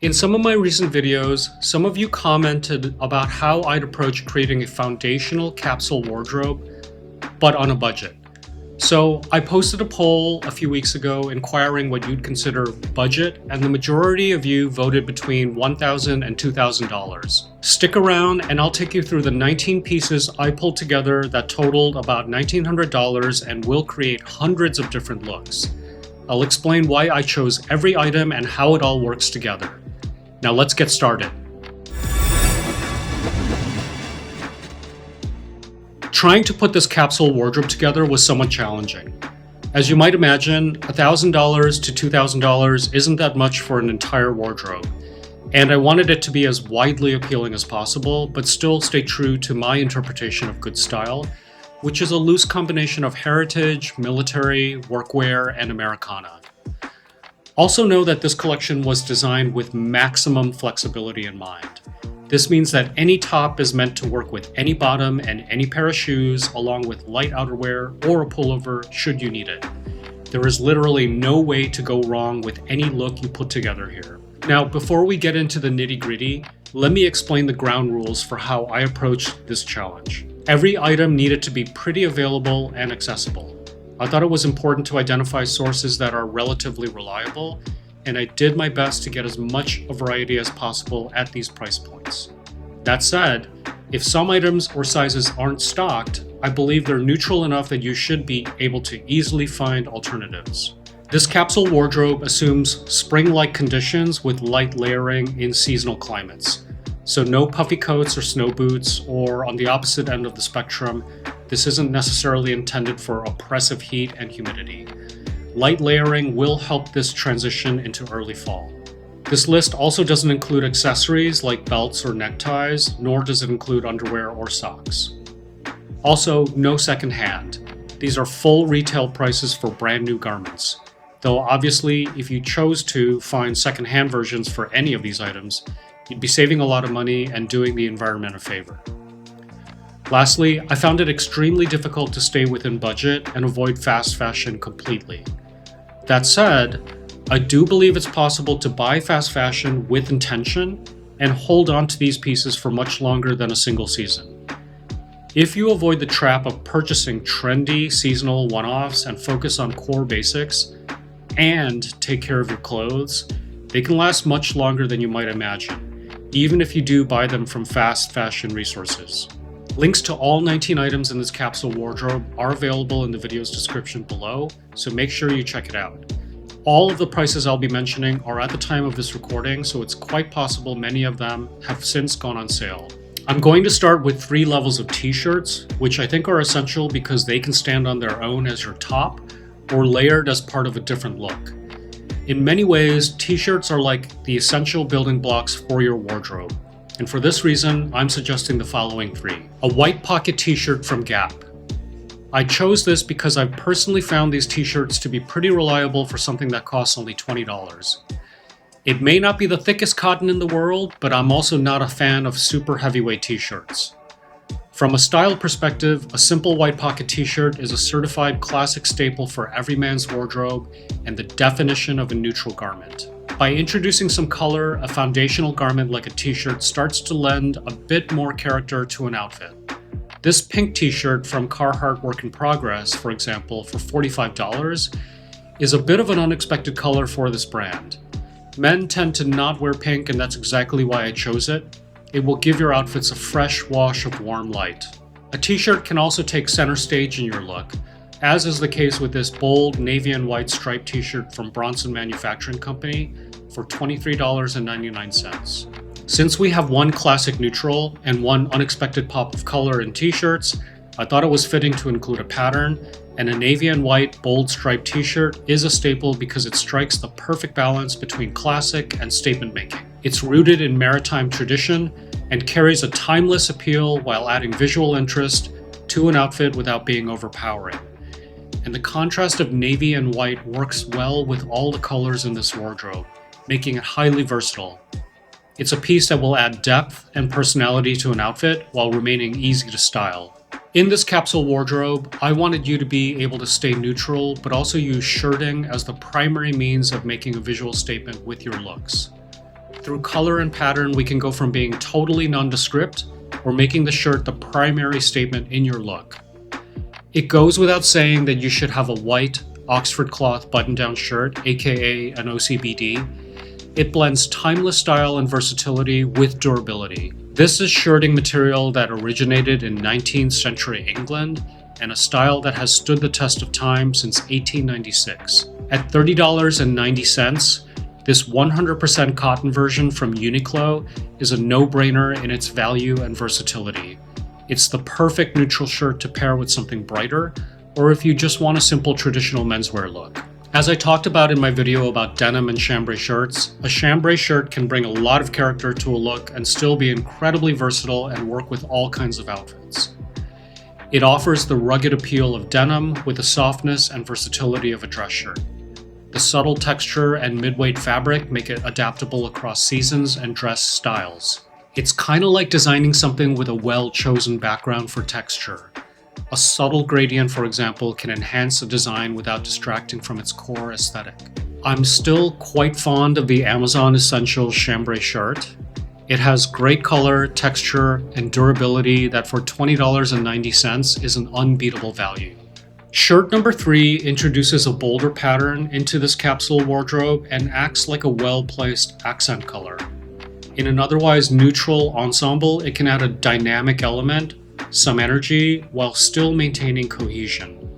In some of my recent videos, some of you commented about how I'd approach creating a foundational capsule wardrobe, but on a budget. So I posted a poll a few weeks ago inquiring what you'd consider budget, and the majority of you voted between $1,000 and $2,000. Stick around and I'll take you through the 19 pieces I pulled together that totaled about $1,900 and will create hundreds of different looks. I'll explain why I chose every item and how it all works together. Now let's get started. Trying to put this capsule wardrobe together was somewhat challenging. As you might imagine, $1,000 to $2,000 isn't that much for an entire wardrobe, and I wanted it to be as widely appealing as possible, but still stay true to my interpretation of good style, which is a loose combination of heritage, military, workwear, and Americana. Also know that this collection was designed with maximum flexibility in mind. This means that any top is meant to work with any bottom and any pair of shoes, along with light outerwear or a pullover should you need it. There is literally no way to go wrong with any look you put together here. Now, before we get into the nitty-gritty, let me explain the ground rules for how I approached this challenge. Every item needed to be pretty available and accessible. I thought it was important to identify sources that are relatively reliable, and I did my best to get as much a variety as possible at these price points. That said, if some items or sizes aren't stocked, I believe they're neutral enough that you should be able to easily find alternatives. This capsule wardrobe assumes spring-like conditions with light layering in seasonal climates. So no puffy coats or snow boots, or on the opposite end of the spectrum, this isn't necessarily intended for oppressive heat and humidity. Light layering will help this transition into early fall. This list also doesn't include accessories like belts or neckties, nor does it include underwear or socks. Also, no secondhand. These are full retail prices for brand new garments. Though obviously, if you chose to find secondhand versions for any of these items, you'd be saving a lot of money and doing the environment a favor. Lastly, I found it extremely difficult to stay within budget and avoid fast fashion completely. That said, I do believe it's possible to buy fast fashion with intention and hold on to these pieces for much longer than a single season. If you avoid the trap of purchasing trendy seasonal one-offs and focus on core basics and take care of your clothes, they can last much longer than you might imagine, even if you do buy them from fast fashion resources. Links to all 19 items in this capsule wardrobe are available in the video's description below, so make sure you check it out. All of the prices I'll be mentioning are at the time of this recording, so it's quite possible many of them have since gone on sale. I'm going to start with 3 levels of t-shirts, which I think are essential because they can stand on their own as your top or layered as part of a different look. In many ways, t-shirts are like the essential building blocks for your wardrobe. And for this reason, I'm suggesting the following 3. A white pocket t-shirt from Gap. I chose this because I've personally found these t-shirts to be pretty reliable for something that costs only $20. It may not be the thickest cotton in the world, but I'm also not a fan of super heavyweight t-shirts. From a style perspective, a simple white pocket t-shirt is a certified classic staple for every man's wardrobe and the definition of a neutral garment. By introducing some color, a foundational garment like a t-shirt starts to lend a bit more character to an outfit. This pink t-shirt from Carhartt Work in Progress, for example, for $45, is a bit of an unexpected color for this brand. Men tend to not wear pink, and that's exactly why I chose it. It will give your outfits a fresh wash of warm light. A t-shirt can also take center stage in your look, as is the case with this bold navy and white striped t-shirt from Bronson Manufacturing Company for $23.99. Since we have one classic neutral and one unexpected pop of color in t-shirts, I thought it was fitting to include a pattern, and a navy and white bold striped t-shirt is a staple because it strikes the perfect balance between classic and statement making. It's rooted in maritime tradition and carries a timeless appeal while adding visual interest to an outfit without being overpowering. And the contrast of navy and white works well with all the colors in this wardrobe, making it highly versatile. It's a piece that will add depth and personality to an outfit while remaining easy to style. In this capsule wardrobe, I wanted you to be able to stay neutral, but also use shirting as the primary means of making a visual statement with your looks. Through color and pattern, we can go from being totally nondescript or making the shirt the primary statement in your look. It goes without saying that you should have a white Oxford cloth button-down shirt, aka an OCBD. It blends timeless style and versatility with durability. This is shirting material that originated in 19th century England and a style that has stood the test of time since 1896. At $30.90, this 100% cotton version from Uniqlo is a no-brainer in its value and versatility. It's the perfect neutral shirt to pair with something brighter, or if you just want a simple traditional menswear look. As I talked about in my video about denim and chambray shirts, a chambray shirt can bring a lot of character to a look and still be incredibly versatile and work with all kinds of outfits. It offers the rugged appeal of denim with the softness and versatility of a dress shirt. The subtle texture and mid-weight fabric make it adaptable across seasons and dress styles. It's kind of like designing something with a well-chosen background for texture. A subtle gradient, for example, can enhance a design without distracting from its core aesthetic. I'm still quite fond of the Amazon Essentials chambray shirt. It has great color, texture, and durability that for $20.90 is an unbeatable value. Shirt number 3 introduces a bolder pattern into this capsule wardrobe and acts like a well-placed accent color. In an otherwise neutral ensemble, it can add a dynamic element, some energy, while still maintaining cohesion.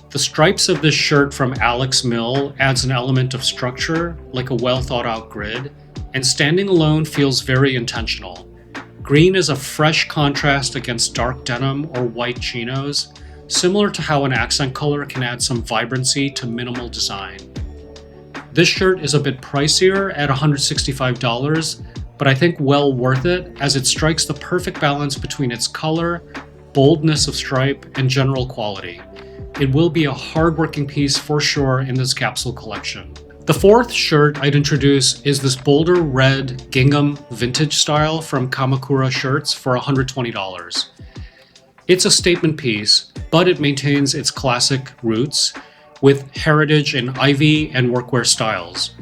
The stripes of this shirt from Alex Mill adds an element of structure, like a well-thought-out grid, and standing alone feels very intentional. Green is a fresh contrast against dark denim or white chinos, similar to how an accent color can add some vibrancy to minimal design. This shirt is a bit pricier at $165, but I think well worth it as it strikes the perfect balance between its color, boldness of stripe, and general quality. It will be a hard-working piece for sure in this capsule collection. The 4th shirt I'd introduce is this bolder red gingham vintage style from Kamakura Shirts for $120. It's a statement piece, but it maintains its classic roots with heritage in ivy and workwear styles.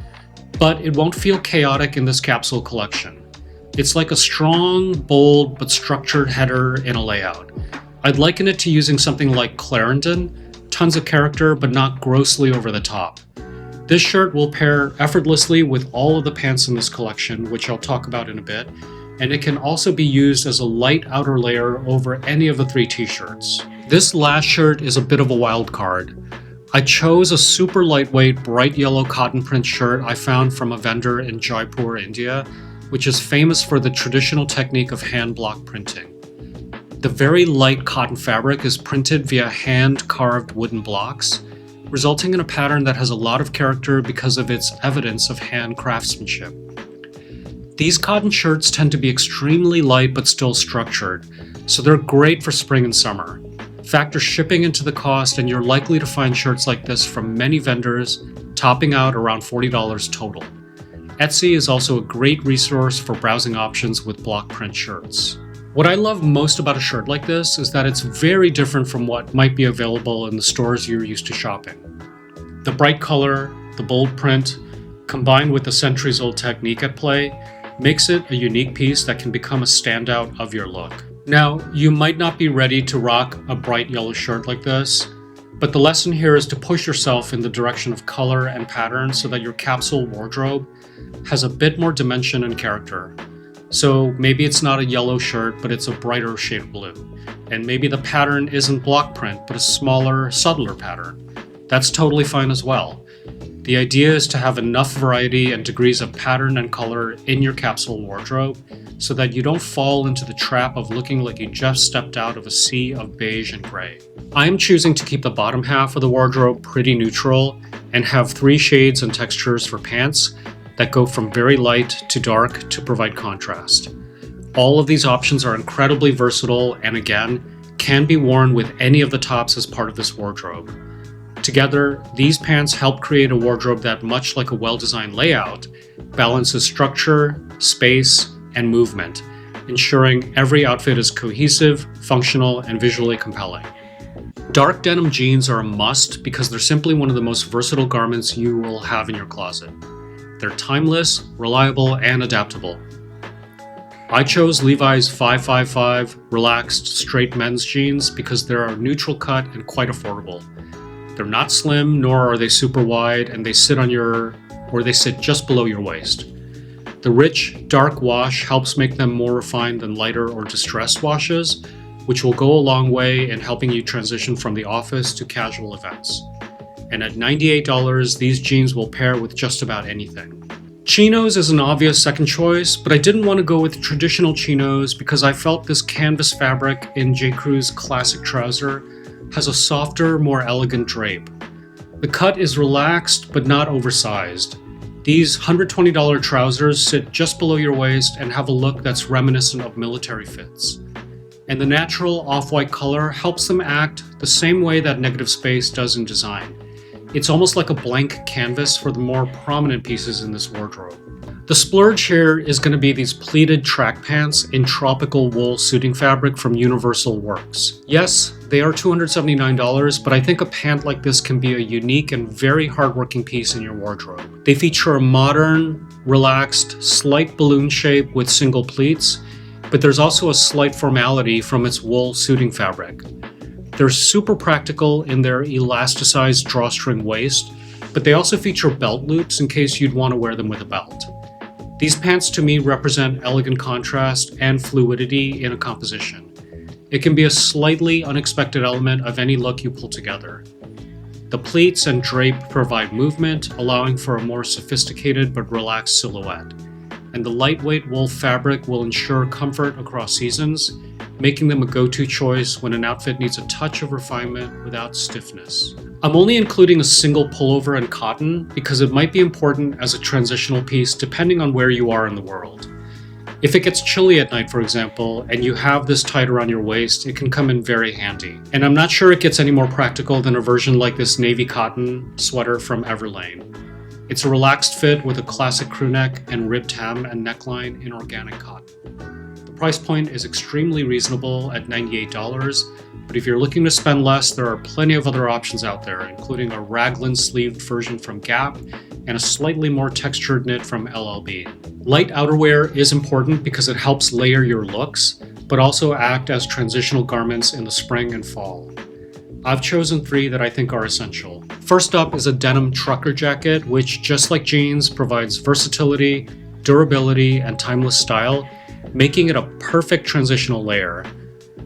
But it won't feel chaotic in this capsule collection. It's like a strong, bold, but structured header in a layout. I'd liken it to using something like Clarendon, tons of character but not grossly over the top. This shirt will pair effortlessly with all of the pants in this collection, which I'll talk about in a bit, and it can also be used as a light outer layer over any of the 3 t-shirts. This last shirt is a bit of a wild card. I chose a super lightweight bright yellow cotton print shirt I found from a vendor in Jaipur, India, which is famous for the traditional technique of hand block printing. The very light cotton fabric is printed via hand-carved wooden blocks, resulting in a pattern that has a lot of character because of its evidence of hand craftsmanship. These cotton shirts tend to be extremely light but still structured, so they're great for spring and summer. Factor shipping into the cost and you're likely to find shirts like this from many vendors, topping out around $40 total. Etsy is also a great resource for browsing options with block print shirts. What I love most about a shirt like this is that it's very different from what might be available in the stores you're used to shopping. The bright color, the bold print, combined with the centuries-old technique at play, makes it a unique piece that can become a standout of your look. Now, you might not be ready to rock a bright yellow shirt like this, but the lesson here is to push yourself in the direction of color and pattern so that your capsule wardrobe has a bit more dimension and character. So maybe it's not a yellow shirt, but it's a brighter shade of blue. And maybe the pattern isn't block print, but a smaller, subtler pattern. That's totally fine as well. The idea is to have enough variety and degrees of pattern and color in your capsule wardrobe so that you don't fall into the trap of looking like you just stepped out of a sea of beige and gray. I am choosing to keep the bottom half of the wardrobe pretty neutral and have 3 shades and textures for pants that go from very light to dark to provide contrast. All of these options are incredibly versatile and again, can be worn with any of the tops as part of this wardrobe. Together, these pants help create a wardrobe that, much like a well-designed layout, balances structure, space, and movement, ensuring every outfit is cohesive, functional, and visually compelling. Dark denim jeans are a must because they're simply one of the most versatile garments you will have in your closet. They're timeless, reliable, and adaptable. I chose Levi's 555 relaxed straight men's jeans because they're neutral cut and quite affordable. They're not slim, nor are they super wide, and they sit just below your waist. The rich, dark wash helps make them more refined than lighter or distressed washes, which will go a long way in helping you transition from the office to casual events. And at $98, these jeans will pair with just about anything. Chinos is an obvious second choice, but I didn't want to go with traditional chinos because I felt this canvas fabric in J. Crew's classic trouser has a softer, more elegant drape. The cut is relaxed but not oversized. These $120 trousers sit just below your waist and have a look that's reminiscent of military fits. And the natural off-white color helps them act the same way that negative space does in design. It's almost like a blank canvas for the more prominent pieces in this wardrobe. The splurge here is going to be these pleated track pants in tropical wool suiting fabric from Universal Works. Yes, they are $279, but I think a pant like this can be a unique and very hardworking piece in your wardrobe. They feature a modern, relaxed, slight balloon shape with single pleats, but there's also a slight formality from its wool suiting fabric. They're super practical in their elasticized drawstring waist, but they also feature belt loops in case you'd want to wear them with a belt. These pants to me represent elegant contrast and fluidity in a composition. It can be a slightly unexpected element of any look you pull together. The pleats and drape provide movement, allowing for a more sophisticated but relaxed silhouette. And the lightweight wool fabric will ensure comfort across seasons, making them a go-to choice when an outfit needs a touch of refinement without stiffness. I'm only including a single pullover in cotton because it might be important as a transitional piece depending on where you are in the world. If it gets chilly at night, for example, and you have this tied around your waist, it can come in very handy. And I'm not sure it gets any more practical than a version like this navy cotton sweater from Everlane. It's a relaxed fit with a classic crew neck and ribbed hem and neckline in organic cotton. The price point is extremely reasonable at $98, but if you're looking to spend less, there are plenty of other options out there, including a raglan sleeved version from Gap and a slightly more textured knit from LLB. Light outerwear is important because it helps layer your looks, but also act as transitional garments in the spring and fall. I've chosen 3 that I think are essential. First up is a denim trucker jacket, which, just like jeans, provides versatility, durability, and timeless style, making it a perfect transitional layer.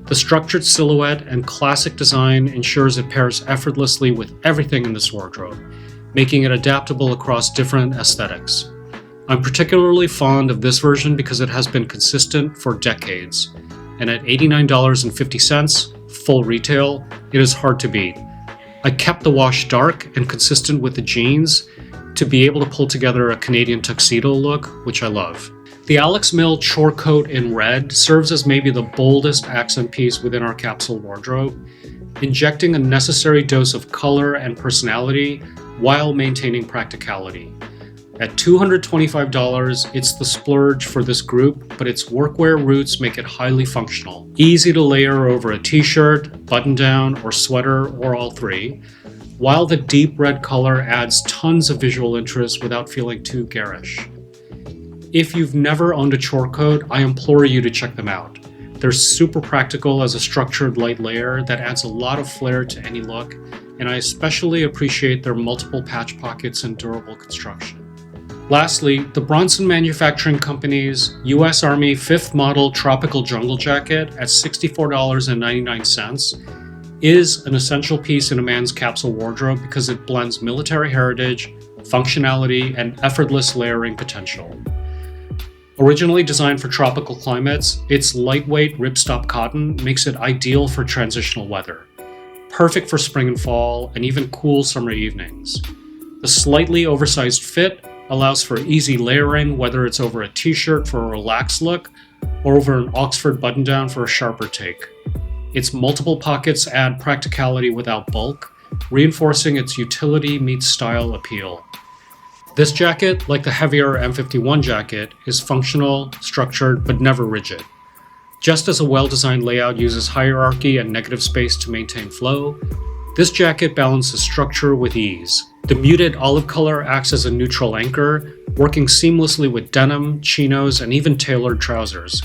The structured silhouette and classic design ensures it pairs effortlessly with everything in this wardrobe, making it adaptable across different aesthetics. I'm particularly fond of this version because it has been consistent for decades, and at $89.50, full retail, it is hard to beat. I kept the wash dark and consistent with the jeans to be able to pull together a Canadian tuxedo look, which I love. The Alex Mill Chore coat in red serves as maybe the boldest accent piece within our capsule wardrobe, injecting a necessary dose of color and personality while maintaining practicality. At $225, it's the splurge for this group, but its workwear roots make it highly functional. Easy to layer over a t-shirt, button-down, or sweater, or all 3, while the deep red color adds tons of visual interest without feeling too garish. If you've never owned a Chore coat, I implore you to check them out. They're super practical as a structured light layer that adds a lot of flair to any look, and I especially appreciate their multiple patch pockets and durable construction. Lastly, the Bronson Manufacturing Company's U.S. Army 5th Model Tropical Jungle Jacket at $64.99 is an essential piece in a man's capsule wardrobe because it blends military heritage, functionality, and effortless layering potential. Originally designed for tropical climates, its lightweight ripstop cotton makes it ideal for transitional weather, perfect for spring and fall, and even cool summer evenings. The slightly oversized fit allows for easy layering, whether it's over a t-shirt for a relaxed look or over an Oxford button-down for a sharper take. Its multiple pockets add practicality without bulk, reinforcing its utility meets style appeal. This jacket, like the heavier M51 jacket, is functional, structured, but never rigid. Just as a well-designed layout uses hierarchy and negative space to maintain flow, This jacket balances structure with ease. The muted olive color acts as a neutral anchor, working seamlessly with denim, chinos, and even tailored trousers.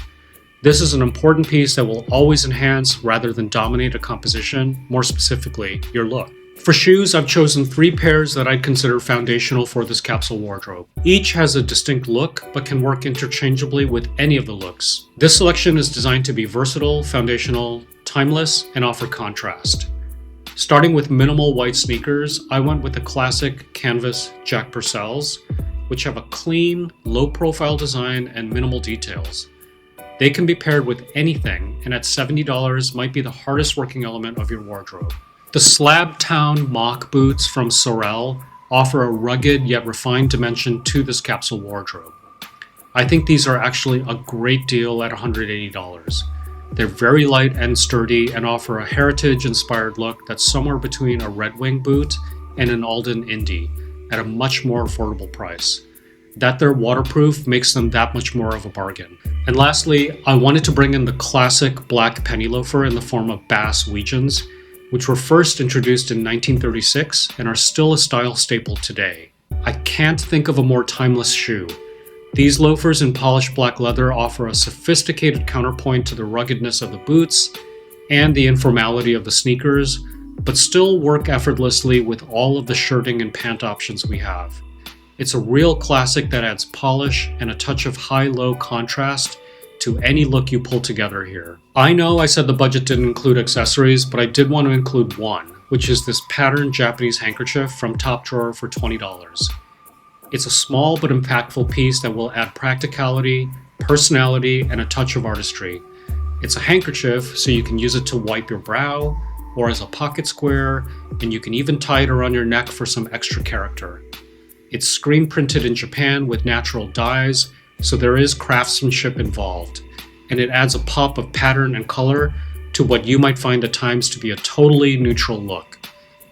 This is an important piece that will always enhance rather than dominate a composition, more specifically, your look. For shoes, I've chosen 3 pairs that I'd consider foundational for this capsule wardrobe. Each has a distinct look, but can work interchangeably with any of the looks. This selection is designed to be versatile, foundational, timeless, and offer contrast. Starting with minimal white sneakers, I went with the classic canvas Jack Purcells, which have a clean, low-profile design and minimal details. They can be paired with anything, and at $70 might be the hardest working element of your wardrobe. The Slab Town mock boots from Sorel offer a rugged yet refined dimension to this capsule wardrobe. I think these are actually a great deal at $180. They're very light and sturdy and offer a heritage-inspired look that's somewhere between a Red Wing boot and an Alden Indy at a much more affordable price. That they're waterproof makes them that much more of a bargain. And lastly, I wanted to bring in the classic black penny loafer in the form of Bass Weejuns, which were first introduced in 1936 and are still a style staple today. I can't think of a more timeless shoe. These loafers in polished black leather offer a sophisticated counterpoint to the ruggedness of the boots and the informality of the sneakers, but still work effortlessly with all of the shirting and pant options we have. It's a real classic that adds polish and a touch of high-low contrast to any look you pull together here. I know I said the budget didn't include accessories, but I did want to include one, which is this patterned Japanese handkerchief from Top Drawer for $20. It's a small but impactful piece that will add practicality, personality, and a touch of artistry. It's a handkerchief, so you can use it to wipe your brow, or as a pocket square, and you can even tie it around your neck for some extra character. It's screen printed in Japan with natural dyes, so there is craftsmanship involved, and it adds a pop of pattern and color to what you might find at times to be a totally neutral look.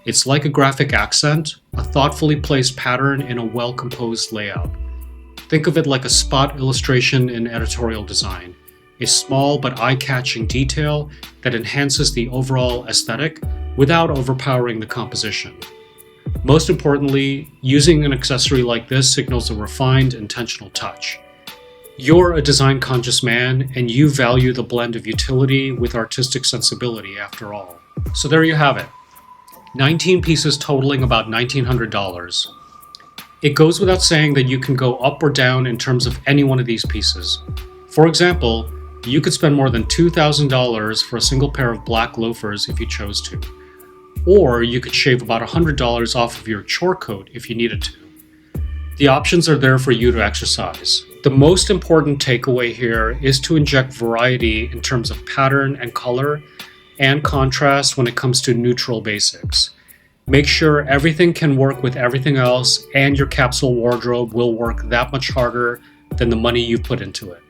It's like a graphic accent, a thoughtfully placed pattern in a well-composed layout. Think of it like a spot illustration in editorial design, a small but eye-catching detail that enhances the overall aesthetic without overpowering the composition. Most importantly, using an accessory like this signals a refined, intentional touch. You're a design-conscious man, and you value the blend of utility with artistic sensibility after all. So there you have it. 19 pieces totaling about $1,900. It goes without saying that you can go up or down in terms of any one of these pieces. For example, you could spend more than $2,000 for a single pair of black loafers if you chose to. Or you could shave about $100 off of your chore coat if you needed to. The options are there for you to exercise. The most important takeaway here is to inject variety in terms of pattern and color and contrast when it comes to neutral basics. Make sure everything can work with everything else, and your capsule wardrobe will work that much harder than the money you've put into it.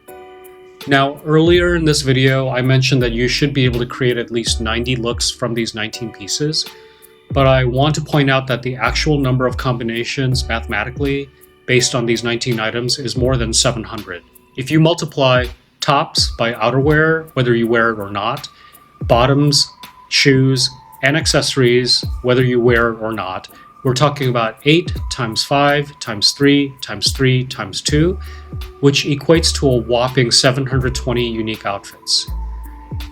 Now, earlier in this video, I mentioned that you should be able to create at least 90 looks from these 19 pieces, but I want to point out that the actual number of combinations mathematically based on these 19 items is more than 700. If you multiply tops by outerwear, whether you wear it or not, bottoms, shoes, and accessories, whether you wear it or not, we're talking about 8 times 5 times 3 times 3 times 2, which equates to a whopping 720 unique outfits.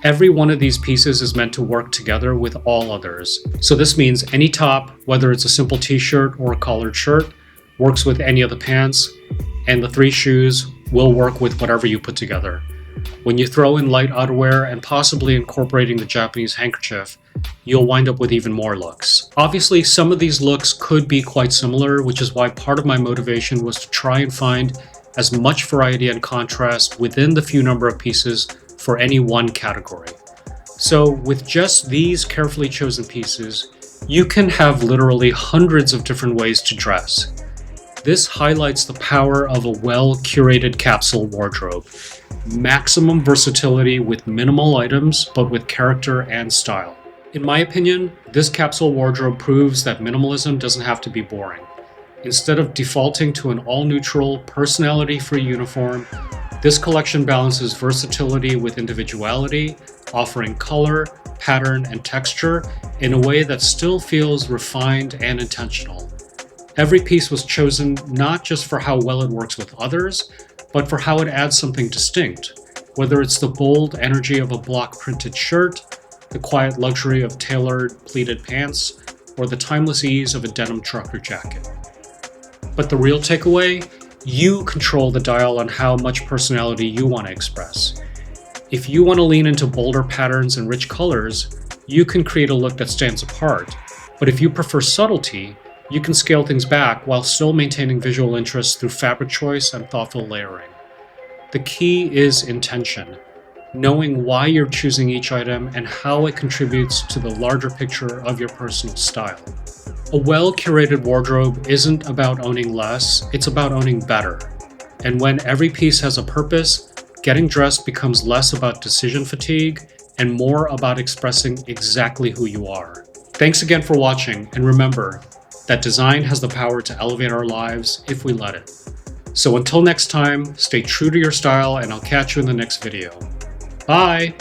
Every one of these pieces is meant to work together with all others. So this means any top, whether it's a simple t-shirt or a collared shirt, works with any of the pants, and the 3 shoes will work with whatever you put together. When you throw in light outerwear and possibly incorporating the Japanese handkerchief, you'll wind up with even more looks. Obviously, some of these looks could be quite similar, which is why part of my motivation was to try and find as much variety and contrast within the few number of pieces for any one category. So with just these carefully chosen pieces, you can have literally hundreds of different ways to dress. This highlights the power of a well-curated capsule wardrobe. Maximum versatility with minimal items, but with character and style. In my opinion, this capsule wardrobe proves that minimalism doesn't have to be boring. Instead of defaulting to an all-neutral, personality-free uniform, this collection balances versatility with individuality, offering color, pattern, and texture in a way that still feels refined and intentional. Every piece was chosen not just for how well it works with others, but for how it adds something distinct, whether it's the bold energy of a block printed shirt, the quiet luxury of tailored pleated pants, or the timeless ease of a denim trucker jacket. But the real takeaway? You control the dial on how much personality you want to express. If you want to lean into bolder patterns and rich colors, you can create a look that stands apart. But if you prefer subtlety, you can scale things back while still maintaining visual interest through fabric choice and thoughtful layering. The key is intention, knowing why you're choosing each item and how it contributes to the larger picture of your personal style. A well-curated wardrobe isn't about owning less, it's about owning better. And when every piece has a purpose, getting dressed becomes less about decision fatigue and more about expressing exactly who you are. Thanks again for watching, and remember that design has the power to elevate our lives if we let it. So until next time, stay true to your style, and I'll catch you in the next video. Bye!